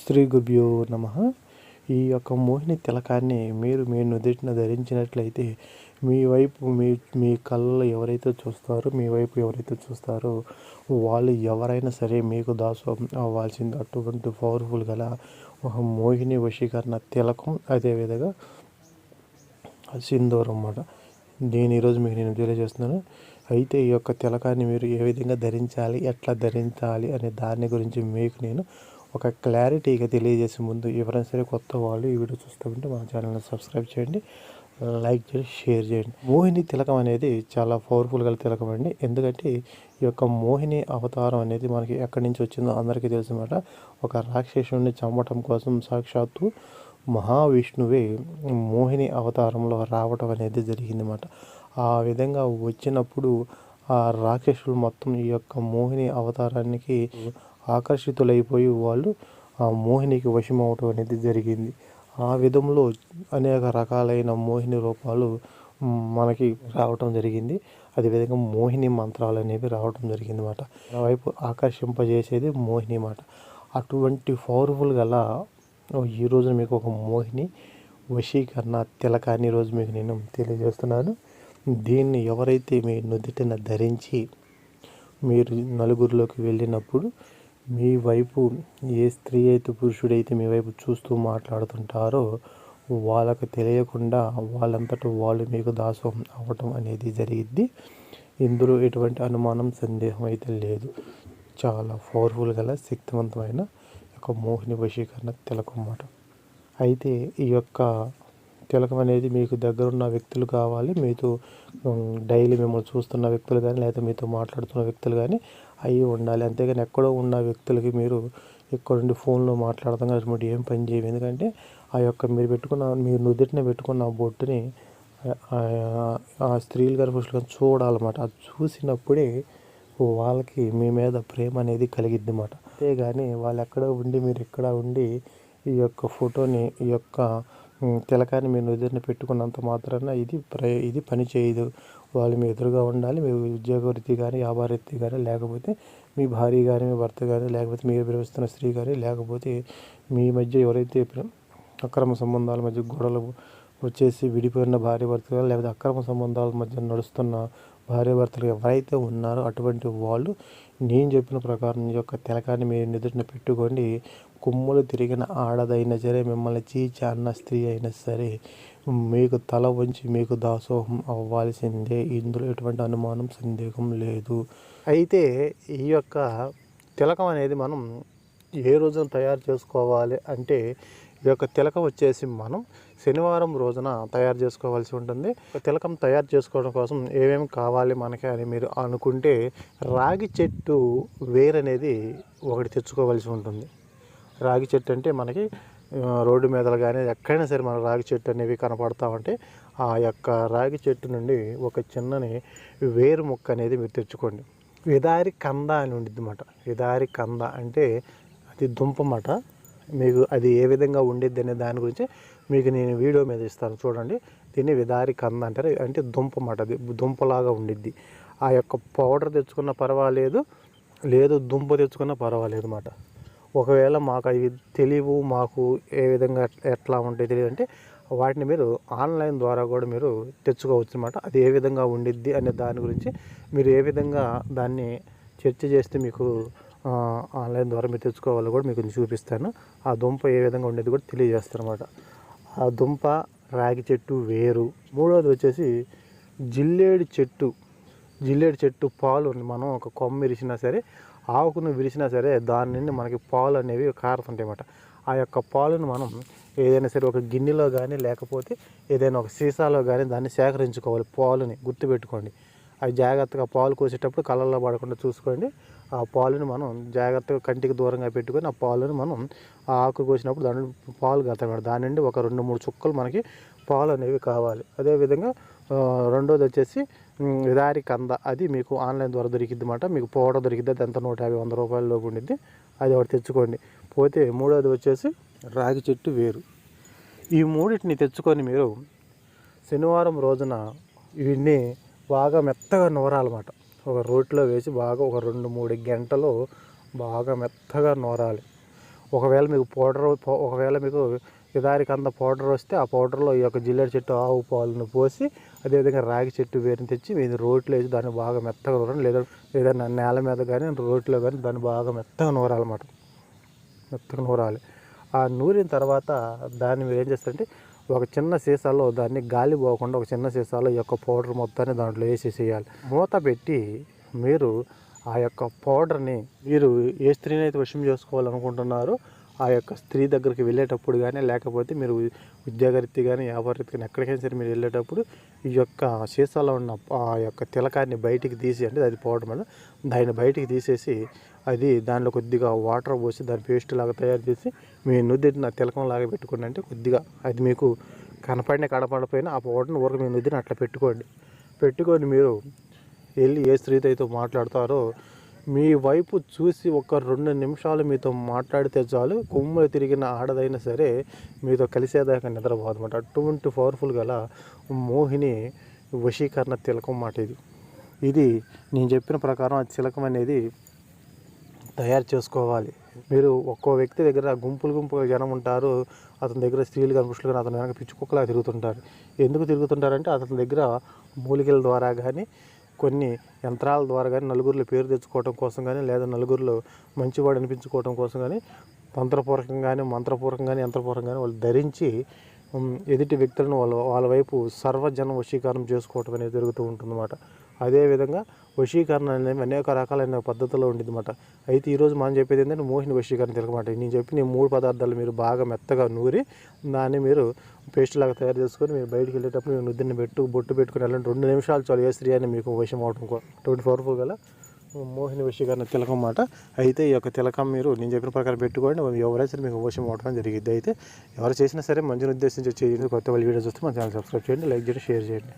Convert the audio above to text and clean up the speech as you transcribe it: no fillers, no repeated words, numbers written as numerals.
శ్రీ గురుభ్యో నమః. ఈ యొక్క మోహిని తిలకాన్ని మీరు మీ నుదిటిన ధరించినట్లయితే మీ వైపు మీ కళ్ళలో ఎవరైతే చూస్తారో మీ వైపు ఎవరైతే చూస్తారో వాళ్ళు ఎవరైనా సరే మీకు దాసోహం అవ్వాల్సింది. అటువంటి పవర్ఫుల్ గల ఒక మోహిని వశీకరణ తిలకం, అదేవిధంగా సింధూరం అన్నమాట. నేను ఈరోజు మీకు నేను తెలియజేస్తున్నాను. అయితే ఈ యొక్క తిలకాన్ని మీరు ఏ విధంగా ధరించాలి, ఎట్లా ధరించాలి అనే దాని గురించి మీకు నేను ఒక క్లారిటీగా తెలియజేసే ముందు ఎవరైనా సరే కొత్త వాళ్ళు ఈ వీడియో చూస్తూ ఉంటే మా ఛానల్ని సబ్స్క్రైబ్ చేయండి, లైక్ చేయండి, షేర్ చేయండి. మోహిని తిలకం అనేది చాలా పవర్ఫుల్ గల తిలకం అండి. ఎందుకంటే ఈ యొక్క మోహిని అవతారం అనేది మనకి ఎక్కడి నుంచి వచ్చిందో అందరికీ తెలుసు అన్నమాట. ఒక రాక్షసుని చంపటం కోసం సాక్షాత్తు మహావిష్ణువే మోహిని అవతారంలో రావటం అనేది జరిగిందన్నమాట. ఆ విధంగా వచ్చినప్పుడు ఆ రాక్షసులు మొత్తం ఈ యొక్క మోహిని అవతారానికి ఆకర్షితులైపోయి వాళ్ళు ఆ మోహినికి వశమవటం అనేది జరిగింది. ఆ విధంలో అనేక రకాలైన మోహిని రూపాలు మనకి రావటం జరిగింది. అదేవిధంగా మోహిని మంత్రాలు అనేవి రావటం జరిగింది అన్నమాట. నా వైపు ఆకర్షింపజేసేది మోహిని మాట. అటువంటి పవర్ఫుల్ గల ఈరోజు మీకు ఒక మోహిని వశీకరణ తిలకాన్ని ఈరోజు మీకు నేను తెలియజేస్తున్నాను. దీన్ని ఎవరైతే మీ నుదిటిన ధరించి మీరు నలుగురిలోకి వెళ్ళినప్పుడు మీ వైపు ఏ స్త్రీ అయితే పురుషుడైతే మీ వైపు చూస్తూ మాట్లాడుతుంటారో వాళ్ళకు తెలియకుండా వాళ్ళంతటా వాళ్ళు మీకు దాసోహం అవ్వటం అనేది జరిగిద్ది. ఇందులో ఎటువంటి అనుమానం సందేహం అయితే లేదు. చాలా పవర్ఫుల్ గల శక్తివంతమైన ఒక మోహిని వశీకరణ తిలకం అన్నమాట. అయితే ఈ యొక్క తిలకం అనేది మీకు దగ్గరున్న వ్యక్తులు కావాలి, మీతో డైలీ మిమ్మల్ని చూస్తున్న వ్యక్తులు కానీ లేదా మీతో మాట్లాడుతున్న వ్యక్తులు కానీ అవి ఉండాలి. అంతేగాని ఎక్కడో ఉన్న వ్యక్తులకి మీరు ఇక్కడ నుండి ఫోన్లో మాట్లాడతాం కాబట్టి ఏం పని చేయవు. ఎందుకంటే ఆ యొక్క మీరు నుదిటిన పెట్టుకున్న బొట్టుని ఆ స్త్రీలు కానీ పురుషులు కానీ చూడాలన్నమాట. అది చూసినప్పుడే వాళ్ళకి మీ మీద ప్రేమ అనేది కలిగిద్ది అన్నమాట. అంతేగాని వాళ్ళు ఎక్కడ ఉండి మీరు ఇక్కడ ఉండి ఈ యొక్క ఫోటోని ఈ యొక్క తిలకాన్ని మీరు నుదిటిన పెట్టుకున్నంత మాత్రాన ఇది పని చేయదు. వాళ్ళు మీ ఎదురుగా ఉండాలి. మీ ఉద్యోగరీతి కానీ వ్యాపారరీతి కానీ లేకపోతే మీ భార్య కానీ మీ భర్త కానీ లేకపోతే మీరు ప్రేమిస్తున్న స్త్రీ కానీ లేకపోతే మీ మధ్య ఎవరైతే అక్రమ సంబంధాల మధ్య గొడవలు వచ్చేసి విడిపోయిన భార్య భర్తలు కానీ లేకపోతే అక్రమ సంబంధాల మధ్య నడుస్తున్న భార్య భర్తలు ఎవరైతే ఉన్నారో అటువంటి వాళ్ళు నేను చెప్పిన ప్రకారం ఈ యొక్క తిలకాన్ని మీరు నుదిటిన పెట్టుకోండి. కొమ్ములు తిరిగిన ఆడదైనా సరే, మిమ్మల్ని చీచి అన్న స్త్రీ అయినా సరే మీకు తల వంచి మీకు దాసోహం అవ్వాల్సిందే. ఇందులో ఎటువంటి అనుమానం సందేహం లేదు. అయితే ఈ యొక్క తిలకం అనేది మనం ఏ రోజున తయారు చేసుకోవాలి అంటే ఈ యొక్క తిలకం వచ్చేసి మనం శనివారం రోజున తయారు చేసుకోవాల్సి ఉంటుంది. తిలకం తయారు చేసుకోవడం కోసం ఏమేమి కావాలి మనకి అని మీరు అనుకుంటే రాగి చెట్టు వేరు అనేది ఒకటి తెచ్చుకోవాల్సి ఉంటుంది. రాగి చెట్టు అంటే మనకి రోడ్డు మీద కానీ ఎక్కడైనా సరే మన రాగి చెట్టు అనేవి కనపడతా ఉంటే ఆ యొక్క రాగి చెట్టు నుండి ఒక చిన్నని వేరు ముక్క అనేది మీరు తెచ్చుకోండి. విదారి కంద అని ఉండిద్ది అన్నమాట. విదారి కంద అంటే అది దుంప అన్నమాట. మీకు అది ఏ విధంగా ఉండిద్ది అనే దాని గురించి మీకు నేను వీడియో మీద ఇస్తాను చూడండి. దీన్ని విదారి కంద అంటారు. అంటే దుంప అన్నమాట. అది దుంపలాగా ఉండిద్ది. ఆ యొక్క పౌడర్ తెచ్చుకున్న పర్వాలేదు, లేదు దుంప తెచ్చుకున్న పర్వాలేదు అన్నమాట. ఒకవేళ మాకు అవి తెలియవు, మాకు ఏ విధంగా ఎట్లా ఉంటాయి తెలియదు అంటే వాటిని మీరు ఆన్లైన్ ద్వారా కూడా మీరు తెచ్చుకోవచ్చు అన్నమాట. అది ఏ విధంగా ఉండిద్ది అనే దాని గురించి మీరు ఏ విధంగా దాన్ని చర్చ చేస్తే మీకు ఆన్లైన్ ద్వారా మీరు తెచ్చుకోవాలో కూడా మీకు చూపిస్తాను. ఆ దుంప ఏ విధంగా ఉండేది కూడా తెలియజేస్తాను అన్నమాట. ఆ దుంప, రాగి చెట్టు వేరు. మూడోది వచ్చేసి జిల్లేడు చెట్టు. జిల్లేడు చెట్టు పాలు మనం ఒక కొమ్మ విరిచినా సరే, ఆకును విరిచినా సరే దాని నుండి మనకి పాలు అనేవి కారుతుంటాయి అన్నమాట. ఆ యొక్క పాలును మనం ఏదైనా సరే ఒక గిన్నెలో కానీ లేకపోతే ఏదైనా ఒక సీసాలో కానీ దాన్ని సేకరించుకోవాలి. పాలుని గుర్తుపెట్టుకోండి. అవి జాగ్రత్తగా పాలు కోసేటప్పుడు కళ్ళల్లో పడకుండా చూసుకోండి. ఆ పాలుని మనం జాగ్రత్తగా కంటికి దూరంగా పెట్టుకొని ఆ పాలుని మనం ఆ ఆకు కోసినప్పుడు దాని పాలు కడతాం. దాని నుండి ఒక 2-3 చుక్కలు మనకి పాలు అనేవి కావాలి. అదేవిధంగా రెండోది వచ్చేసి విదారి కంద. అది మీకు ఆన్లైన్ ద్వారా దొరికిద్ది అన్నమాట. మీకు పౌడర్ దొరికిద్ది. అది ఎంత 150-100 రూపాయల లోపు ఉండిద్ది. అది ఒకటి తెచ్చుకోండి. పోతే మూడోది వచ్చేసి రాగి చెట్టు వేరు. ఈ మూడింటిని తెచ్చుకొని మీరు శనివారం రోజున ఇవన్నీ బాగా మెత్తగా నూరాలన్నమాట. ఒక రోట్లో వేసి బాగా ఒక 2-3 గంటలు బాగా మెత్తగా నూరాలి. ఒకవేళ మీకు ఇదారికి అంత పౌడర్ వస్తే ఆ పౌడర్లో ఈ యొక్క జిల్లేడు చెట్టు ఆవు పాలను పోసి అదేవిధంగా రాగి చెట్టు వేరుని తెచ్చి మీరు రోట్లో వేసి దాన్ని బాగా మెత్తగా నూరండి. లేదా నేల మీద కానీ రోట్లో కానీ దాన్ని బాగా మెత్తగా నూరాలన్నమాట. మెత్తగా నూరాలి. ఆ నూరిన తర్వాత దాన్ని మీరు ఏం చేస్తారంటే ఒక చిన్న సీసాలో దాన్ని గాలి పోకుండా ఒక చిన్న సీసాలో ఈ యొక్క పౌడర్ మొత్తాన్ని దాంట్లో వేసేసేయాలి. మూత పెట్టి మీరు ఆ యొక్క పౌడర్ని మీరు ఏ స్త్రీని అయితే వశం చేసుకోవాలనుకుంటున్నారో ఆ యొక్క స్త్రీ దగ్గరికి వెళ్ళేటప్పుడు కానీ లేకపోతే మీరు ఉద్యోగరీత్యా కానీ వ్యాపారరీత్యా కానీ ఎక్కడికైనా సరే మీరు వెళ్ళేటప్పుడు ఈ యొక్క సీసాలో ఉన్న ఆ యొక్క తిలకాన్ని బయటికి తీసి, అంటే అది పౌడర్ మీద దాన్ని బయటికి తీసేసి అది దానిలో కొద్దిగా వాటర్ పోసి దాని పేస్ట్ లాగా తయారు చేసి మీ నుదిటిన తిలకం లాగా పెట్టుకోండి. అంటే కొద్దిగా అది మీకు కనపడపోయినా ఆ పౌడర్ని ఊరికి మీ నుదిని అట్లా పెట్టుకొని మీరు వెళ్ళి ఏ స్త్రీతో అయితే మాట్లాడతారో మీ వైపు చూసి ఒక 2 నిమిషాలు మీతో మాట్లాడితే చాలు, కొమ్మ తిరిగిన ఆడదైనా సరే మీతో కలిసేదాకా నిద్రపోదన్నమాట. అటువంటి పవర్ఫుల్ గల మోహిని వశీకరణ తిలకం మాట ఇది నేను చెప్పిన ప్రకారం ఆ తిలకం అనేది తయారు చేసుకోవాలి. మీరు ఒక్కో వ్యక్తి దగ్గర గుంపులుగా జనం ఉంటారు, అతని దగ్గర స్త్రీలు కానీ పురుషులు కానీ అతని వెనక పిచ్చుకుక్కలా తిరుగుతుంటారు. ఎందుకు తిరుగుతుంటారంటే అతని దగ్గర మూలికల ద్వారా కానీ కొన్ని యంత్రాల ద్వారా కానీ నలుగురిలో పేరు తెచ్చుకోవడం కోసం కానీ లేదా నలుగురిలో మంచివాడు అనిపించుకోవడం కోసం కానీ మంత్రపూర్వకంగా కానీ యంత్రపూర్వకంగా కానీ వాళ్ళు ధరించి ఎదుటి వ్యక్తులను వాళ్ళ వైపు సర్వజన వశీకరణం చేసుకోవటం అనేది జరుగుతూ ఉంటుందన్నమాట. అదేవిధంగా వశీకరణ అనేది అనేక రకాలైన పద్ధతుల్లో ఉంటుందన్నమాట. అయితే ఈరోజు మనం చెప్పేది ఏంటంటే మోహిని వశీకరణ తిలకమాట. నేను చెప్పిన ఈ 3 పదార్థాలు మీరు బాగా మెత్తగా నూరి దాన్ని మీరు పేస్ట్ లాగా తయారు చేసుకొని మీరు బయటికి వెళ్ళేటప్పుడు మీరు నుద్దిని బొట్టు పెట్టుకుని వెళ్ళండి. 2 నిమిషాలు చాలు ఏ స్త్రీ అని మీకు వశం అవడం 24 గల మోహిని వశీకరణ తిలకం మాట. అయితే ఈ యొక్క తిలకం మీరు నేను చెప్పిన ప్రకారం పెట్టుకోండి, ఎవరైనా సరే మీకు వశం అవడం జరిగింది. అయితే ఎవరు చేసినా సరే మంచిని ఉద్దేశించి చేయండి. కొత్త వాళ్ళు వీడియో చూస్తే మన ఛానల్ సబ్స్క్రైబ్ చేయండి, లైక్ చేయండి, షేర్ చేయండి.